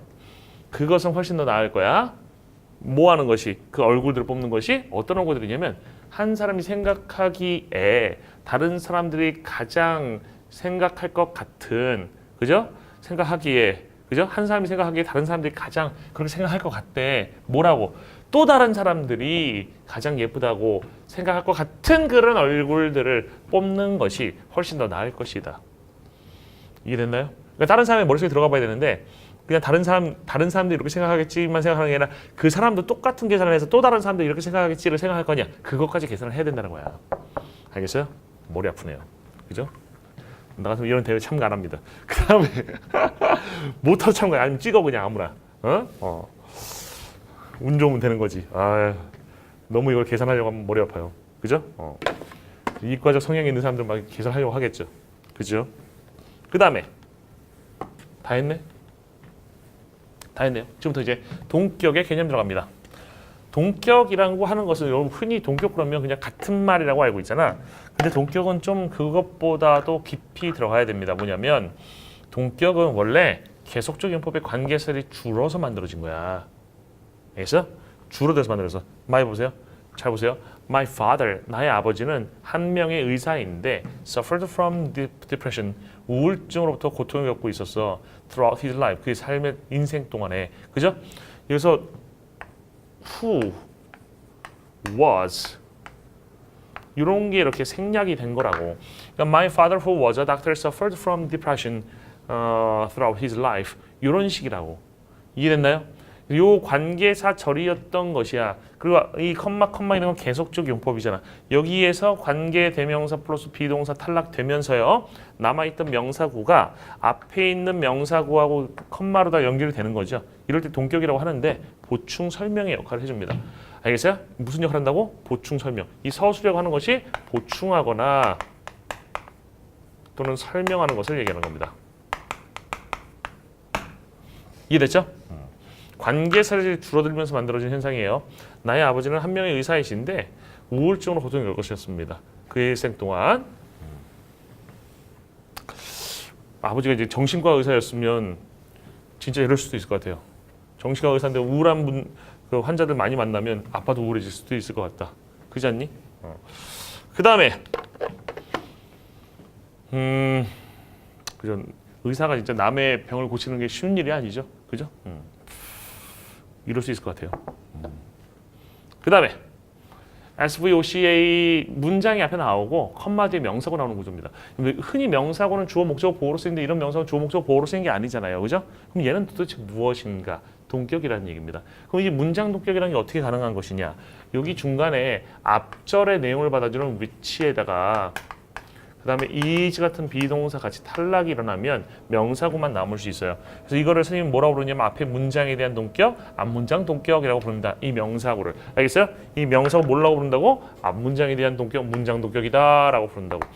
Speaker 1: 그것은 훨씬 더 나을 거야. 뭐 하는 것이? 그 얼굴들을 뽑는 것이 어떤 얼굴들이냐면 한 사람이 생각하기에 다른 사람들이 가장 생각할 것 같은, 그죠? 생각하기에, 그죠? 한 사람이 생각하기에 다른 사람들이 가장 그렇게 생각할 것 같대. 뭐라고? 또 다른 사람들이 가장 예쁘다고 생각할 것 같은 그런 얼굴들을 뽑는 것이 훨씬 더 나을 것이다. 이해됐나요? 그러니까 다른 사람의 머릿속에 들어가 봐야 되는데 그냥 다른 사람들이 이렇게 생각하겠지만 생각하는 게 아니라 그 사람도 똑같은 계산을 해서 또 다른 사람들이 이렇게 생각하겠지를 생각할 거냐. 그것까지 계산을 해야 된다는 거야. 알겠어요? 머리 아프네요. 그죠? 나 같으면 이런 대회 참가 안 합니다. 그 다음에 못하러 참가 아니면 찍어 그냥 아무나. 운 좋으면 되는 거지. 너무 이걸 계산하려고 하면 머리 아파요. 그죠? 이과적 성향이 있는 사람들 막 계산하려고 하겠죠. 그죠? 그 다음에 다 했네? 다 했네요. 지금부터 이제 동격의 개념 들어갑니다. 동격이라고 하는 것은 여러분 흔히 동격 그러면 그냥 같은 말이라고 알고 있잖아. 근데 동격은 좀 그것보다도 깊이 들어가야 됩니다. 뭐냐면 동격은 원래 계속적 용법의 관계설이 줄어서 만들어진 거야. 알겠어? 줄어들어서 만들어서. 많이 보세요. 잘 보세요. My father, 나의 아버지는 한 명의 의사인데 suffered from depression, 우울증으로부터 고통을 겪고 있었어. throughout his life, 그의 삶의 인생 동안에. 그죠? 그래서 who was 이런 게 이렇게 생략이 된 거라고. 그러니까 my father who was a doctor suffered from depression throughout his life. 이런 식이라고. 이해됐나요? 요 관계사 절이었던 것이야. 그리고 이 컴마 이런 건 계속적 용법이잖아. 여기에서 관계 대명사 플러스 비동사 탈락되면서요. 남아있던 명사구가 앞에 있는 명사구하고 컴마로 다 연결이 되는 거죠. 이럴 때 동격이라고 하는데 보충 설명의 역할을 해줍니다. 알겠어요? 무슨 역할을 한다고? 보충 설명. 이 서술이라고 하는 것이 보충하거나 또는 설명하는 것을 얘기하는 겁니다. 이해됐죠? 관계사를 줄어들면서 만들어진 현상이에요. 나의 아버지는 한 명의 의사이신데 우울증으로 고통을 겪을 것이었습니다. 그의 일생 동안. 아버지가 이제 정신과 의사였으면 진짜 이럴 수도 있을 것 같아요. 정신과 의사인데 우울한 그 환자들 많이 만나면 아빠도 우울해질 수도 있을 것 같다. 그렇지 않니? 그 다음에 그죠? 의사가 진짜 남의 병을 고치는 게 쉬운 일이 아니죠. 그죠? 이럴 수 있을 것 같아요. 그 다음에 SVOCA 문장이 앞에 나오고 컴마 뒤에 명사고 나오는 구조입니다. 흔히 명사고는 주어 목적어 보호로 쓰이는데 이런 명사는 주어 목적어 보호로 쓰이는 게 아니잖아요. 그죠? 그럼 얘는 도대체 무엇인가? 동격이라는 얘기입니다. 그럼 이 문장 동격이라는 게 어떻게 가능한 것이냐? 여기 중간에 앞절의 내용을 받아주는 위치에다가 그 다음에 is 같은 비동사 같이 탈락이 일어나면 명사구만 남을 수 있어요. 그래서 이거를 선생님이 뭐라고 부르냐면 앞에 문장에 대한 동격, 앞문장 동격이라고 부릅니다. 이 명사구를. 알겠어요? 이 명사구 뭐라고 부른다고? 앞문장에 대한 동격, 문장 동격이다 라고 부른다고.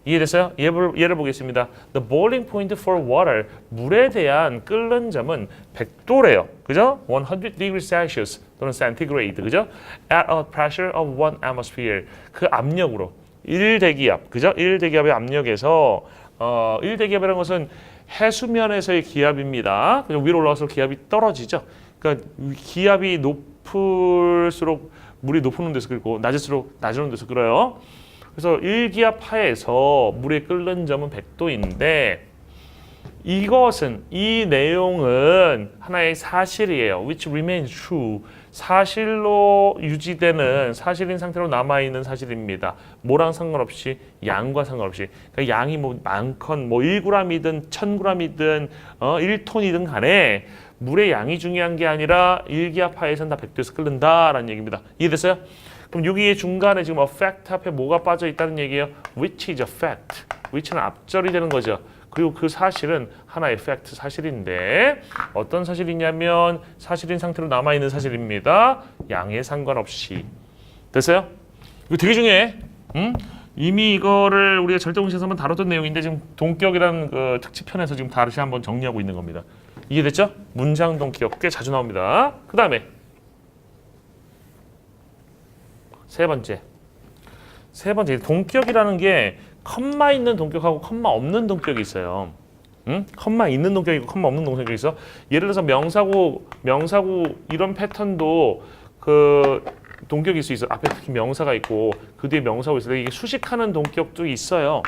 Speaker 1: 이해됐어요? 예를 보겠습니다. The boiling point for water, 물에 대한 끓는 점은 100도래요. 그죠? 100 degrees Celsius 또는 centigrade. 그죠? At a pressure of 1 atmosphere. 그 압력으로. 1대기압, 그죠? 1대기압의 압력에서 1대기압이라는 것은 해수면에서의 기압입니다. 그죠? 위로 올라가서 기압이 떨어지죠. 그러니까 기압이 높을수록 물이 높은 데서 끓고 낮을수록 낮은 데서 끓어요. 그래서 1기압 하에서 물이 끓는 점은 100도인데 이것은 이 내용은 하나의 사실이에요. which remains true. 사실로 유지되는 사실인 상태로 남아있는 사실입니다. 뭐랑 상관없이 양과 상관없이. 그러니까 양이 뭐 많건 뭐 1g이든 1000g이든 1톤이든 간에 물의 양이 중요한 게 아니라 1기압 하에서는 다 100도에서 끓는다라는 얘기입니다. 이해됐어요? 그럼 여기에 중간에 지금 a fact 앞에 뭐가 빠져 있다는 얘기예요? which is a fact. which는 앞절이 되는 거죠. 그리고 그 사실은 하나의 팩트 사실인데 어떤 사실이냐면 사실인 상태로 남아있는 사실입니다. 양에 상관없이. 됐어요? 이거 되게 중요해. 응? 이미 이거를 우리가 절대공식에서 한번 다뤘던 내용인데 지금 동격이라는 그 특집편에서 지금 다시 한번 정리하고 있는 겁니다. 이해됐죠? 문장 동격 꽤 자주 나옵니다. 그 다음에 세 번째 동격이라는 게 컴마 있는 동격하고 컴마 없는 동격이 있어요. 응? 컴마 있는 동격이고 컴마 없는 동격이 있어. 예를 들어서 명사구 이런 패턴도 그 동격일 수 있어. 앞에 특히 명사가 있고 그 뒤에 명사가 있어요. 이게 수식하는 동격도 있어요.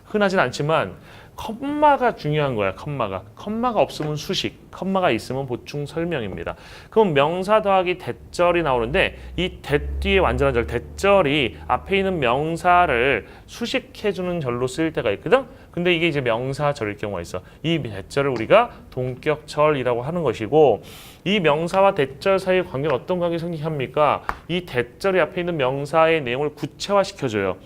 Speaker 1: 흔하진 않지만 컴마가 중요한 거야. 컴마가 없으면 수식, 컴마가 있으면 보충 설명입니다. 그럼 명사 더하기 대절이 나오는데 이 대 뒤에 완전한 절, 대절이 앞에 있는 명사를 수식해주는 절로 쓰일 때가 있거든. 근데 이게 이제 명사절일 경우가 있어. 이 대절을 우리가 동격절이라고 하는 것이고 이 명사와 대절 사이의 관계는 어떤 관계 생기합니까? 이 대절이 앞에 있는 명사의 내용을 구체화시켜줘요.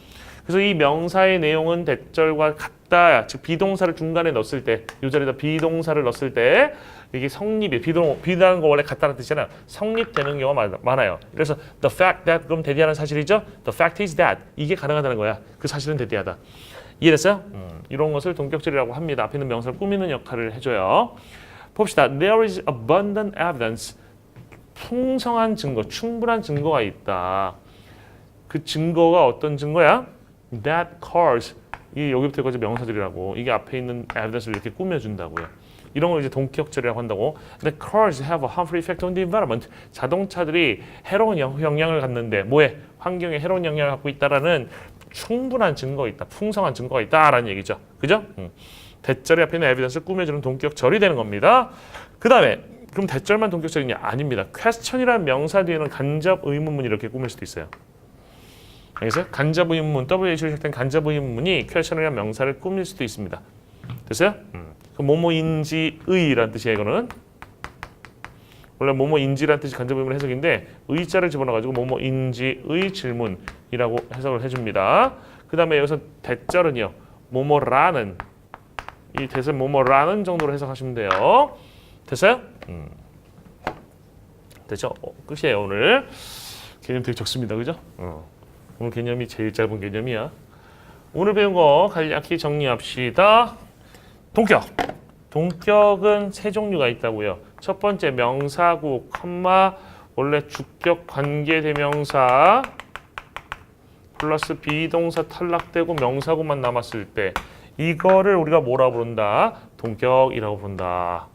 Speaker 1: 그래서 이 명사의 내용은 대절과 같다. 즉 비동사를 중간에 넣었을 때, 이 자리에다 비동사를 넣었을 때 이게 성립이 비라는 거 원래 같다는 뜻이잖아요. 성립되는 경우가 많아요. 그래서 the fact that 그럼 대대하는 사실이죠. The fact is that 이게 가능하다는 거야. 그 사실은 대대하다. 이해됐어요? 이런 것을 동격절이라고 합니다. 앞에 있는 명사를 꾸미는 역할을 해줘요. 봅시다. There is abundant evidence. 풍성한 증거, 충분한 증거가 있다. 그 증거가 어떤 증거야? That cars 이 여기부터 여기까지 명사들이라고 이게 앞에 있는 evidence를 이렇게 꾸며준다고요. 이런 걸 이제 동격절이라고 한다고. 근데 cars have a harmful effect on the environment. 자동차들이 해로운 영향을 갖는데 뭐에? 환경에 해로운 영향을 갖고 있다라는 충분한 증거가 있다. 풍성한 증거가 있다라는 얘기죠. 그죠? 대절이 앞에 있는 evidence를 꾸며주는 동격절이 되는 겁니다. 그 다음에 그럼 대절만 동격절이냐? 아닙니다. question이라는 명사 뒤에는 간접 의문문이 이렇게 꾸밀 수도 있어요. 알겠어요? 간접 의문문, WH로 시작된 간접 의문문이 question이라는 명사를 꾸밀 수도 있습니다. 됐어요? 그럼 뭐뭐인지의라는 뜻이에요. 이거는 원래 뭐뭐인지라는 뜻이 간접 의문문 해석인데 의자를 집어넣어가지고 뭐뭐인지의 질문이라고 해석을 해줍니다. 그 다음에 여기서 대절은요. 뭐뭐라는 이 대절 뭐뭐라는 정도로 해석하시면 돼요. 됐어요? 됐죠? 끝이에요. 오늘 개념 되게 적습니다. 그죠? 오늘 개념이 제일 짧은 개념이야. 오늘 배운 거 간략히 정리합시다. 동격. 동격은 세 종류가 있다고요. 첫 번째 명사구, 컴마, 원래 주격 관계대명사 플러스 비동사 탈락되고 명사구만 남았을 때 이거를 우리가 뭐라 부른다? 동격이라고 부른다.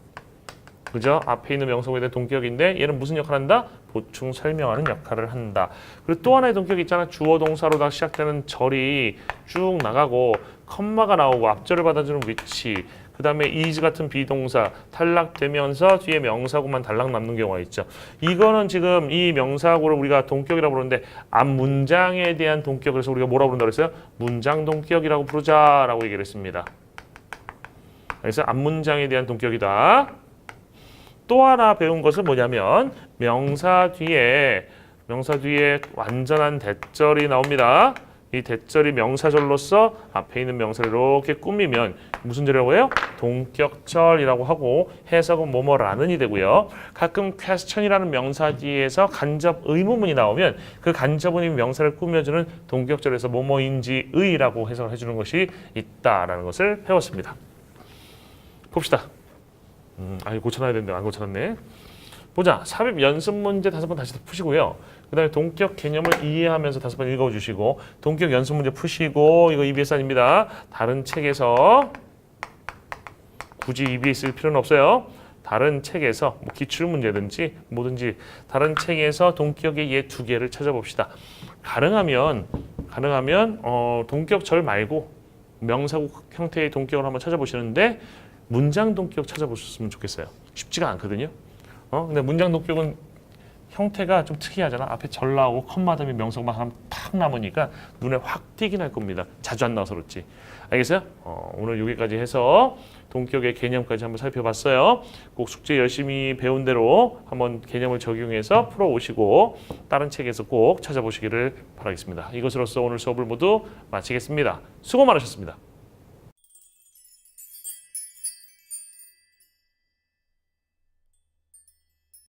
Speaker 1: 그죠? 앞에 있는 명사구에 대한 동격인데 얘는 무슨 역할을 한다? 보충 설명하는 역할을 한다. 그리고 또 하나의 동격이 있잖아. 주어 동사로 시작되는 절이 쭉 나가고 컴마가 나오고 앞절을 받아주는 위치 그 다음에 is 같은 비동사 탈락되면서 뒤에 명사구만 달랑 남는 경우가 있죠. 이거는 지금 이 명사구를 우리가 동격이라고 부르는데 앞 문장에 대한 동격 그래서 우리가 뭐라고 부른다고 했어요? 문장 동격이라고 부르자라고 얘기를 했습니다. 그래서 앞 문장에 대한 동격이다. 또 하나 배운 것은 뭐냐면 명사 뒤에 완전한 대절이 나옵니다. 이 대절이 명사절로서 앞에 있는 명사를 이렇게 꾸미면 무슨 절이라고 해요? 동격절이라고 하고 해석은 뭐뭐라는이 되고요. 가끔 question이라는 명사 뒤에서 간접 의문문이 나오면 그 간접 의문 명사를 꾸며주는 동격절에서 뭐뭐인지의라고 해석을 해주는 것이 있다라는 것을 배웠습니다. 봅시다. 고쳐놔야 되는데 안 고쳐놨네. 보자. 삽입 연습 문제 5번 다시 푸시고요. 그 다음에 동격 개념을 이해하면서 5번 읽어주시고 동격 연습 문제 푸시고 이거 EBS 아닙니다. 다른 책에서 굳이 EBS 쓸 필요는 없어요. 다른 책에서 뭐 기출문제든지 뭐든지 다른 책에서 동격의 예 2개를 찾아봅시다. 가능하면 동격절 말고 명사구 형태의 동격을 한번 찾아보시는데 문장 동격 찾아보셨으면 좋겠어요. 쉽지가 않거든요. 근데 문장 동격은 형태가 좀 특이하잖아. 앞에 절 나오고 컴마 다음에 명사구만 하나 탁 남으니까 눈에 확 띄긴 할 겁니다. 자주 안 나와서 그렇지. 알겠어요? 오늘 여기까지 해서 동격의 개념까지 한번 살펴봤어요. 꼭 숙제 열심히 배운 대로 한번 개념을 적용해서 풀어오시고 다른 책에서 꼭 찾아보시기를 바라겠습니다. 이것으로써 오늘 수업을 모두 마치겠습니다. 수고 많으셨습니다.